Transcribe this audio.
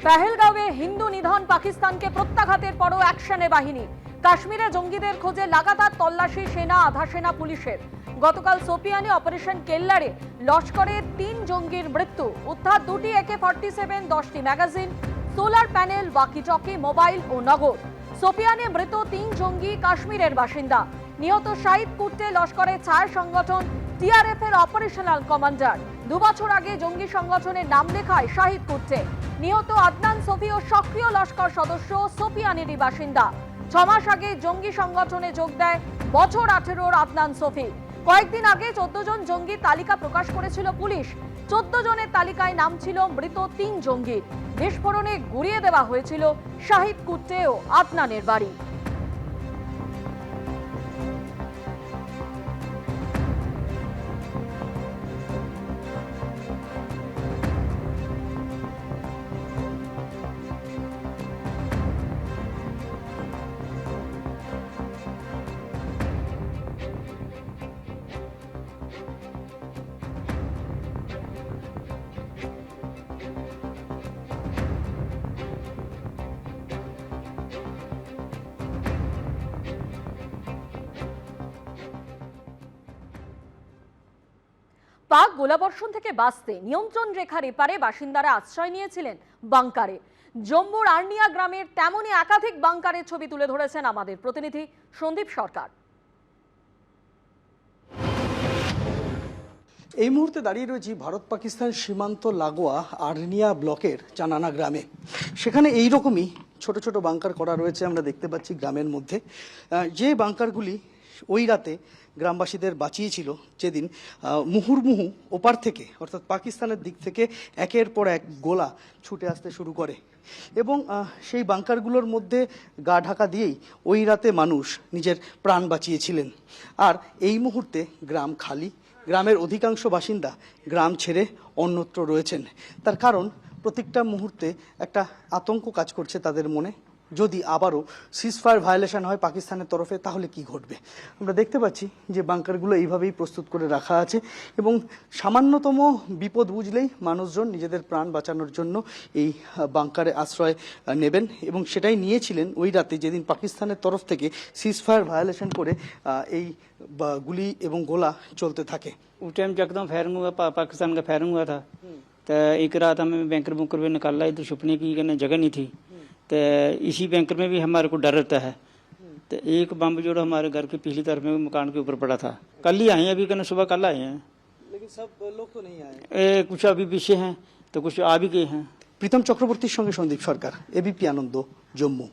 পেহেলগাঁওয়ে হিন্দু নিধন পাকিস্তানকে প্রত্যাঘাতের পরও অ্যাকশনে বাহিনী। কাশ্মীরে জঙ্গিদের খোঁজে লাগাতার তল্লাশি সেনা, আধা সেনা, পুলিশের। গতকাল সোপিয়ানে অপারেশন কেল্লারে লস্করের 3 জঙ্গির মৃত্যু। উদ্ধার 2টি AK-47, 10টি magazine, solar panel, walkie talkie, mobile ও নগদ। সোপিয়ানে মৃত 3 জঙ্গি কাশ্মীরের বাসিন্দা। নিহত শাহিদ কুট্টে লস্করের ছায়া সংগঠন TRF এর অপারেশনাল কমান্ডার। 2 বছর আগে জঙ্গি সংগঠনের নাম লেখায় শাহিদ কুট্টে। নিহত আদনান সফিও সক্রিয় লস্কর সদস্য, সোপিয়ানেরই বাসিন্দা। 6 মাস আগে জঙ্গি সংগঠনে যোগ দেয় বছর 18-র আদনান সফি। কয়েকদিন আগে 14 জন জঙ্গির তালিকা প্রকাশ করেছিল পুলিশ। 14 জনের তালিকায় নাম ছিল মৃত 3 জঙ্গির। বিস্ফোরণে গুড়িয়ে দেওয়া হয়েছিল শাহিদ কুট্টে ও আদনানের বাড়ি। পাক গোলাবর্ষণ থেকে বাঁচতে নিয়ন্ত্রণ রেখার এপারে বাসিন্দারা আশ্রয় নিয়েছিলেন বাংকারে। জম্মুর আর্নিয়া গ্রামের তেমনই একাধিক বাংকারের ছবি তুলে ধরেছেন আমাদের প্রতিনিধি সন্দীপ সরকার। এই মুহূর্তে দাঁড়িয়ে রয়েছি ভারত পাকিস্তান সীমান্ত লাগোয়া আর্নিয়া ব্লকের চানানা গ্রামে। সেখানে এইরকমই ছোট ছোট বাংকার করা রয়েছে আমরা দেখতে পাচ্ছি গ্রামের মধ্যে। যে বাংকারগুলি ওই রাতে গ্রামবাসীদের বাঁচিয়েছিল, যেদিন মুহুর্মুহু ওপার থেকে অর্থাৎ পাকিস্তানের দিক থেকে একের পর এক গোলা ছুটে আসতে শুরু করে এবং সেই বাংকারগুলোর মধ্যে গা ঢাকা দিয়েই ওই রাতে মানুষ নিজের প্রাণ বাঁচিয়েছিলেন। আর এই মুহূর্তে গ্রাম খালি, গ্রামের অধিকাংশ বাসিন্দা গ্রাম ছেড়ে অন্যত্র রয়েছেন। তার কারণ প্রত্যেকটা মুহূর্তে একটা আতঙ্ক কাজ করছে তাদের মনে। যদি আবারও সিজফায়ার ভায়োলেশন হয় পাকিস্তানের তরফে তাহলে কি ঘটবে। আমরা দেখতে পাচ্ছি যে বাংকারগুলো এইভাবেই প্রস্তুত করে রাখা আছে এবং সামান্যতম বিপদ বুঝলেই মানুষজন নিজেদের প্রাণ বাঁচানোর জন্য এই বাংকারে আশ্রয় নেবেন এবং সেটাই নিয়েছিলেন ওই রাতে, যেদিন পাকিস্তানের তরফ থেকে সিজফায়ার ভায়োলেশন করে এই গুলি এবং গোলা চলতে থাকে। उस टाइम एकदम फायरिंग हुआ, पाकिस्तान का फायरिंग हुआ था। तो एक रात हमें बैंकर बुंकर में निकाला, इधर छुपने की जगह नहीं थी। तो इसी बैंकर में भी हमारे को डर रहता है। तो एक बम जोड़ हमारे घर के पिछली तरफ में मकान के ऊपर पड़ा था। कल ही आए हैं, अभी कहना सुबह कल आए हैं, लेकिन सब लोग तो नहीं आए। कुछ अभी पीछे हैं तो कुछ आ भी गए हैं। প্রীতম চক্রবর্তীর সঙ্গে সন্দীপ সরকার, ABP আনন্দ, জম্মু।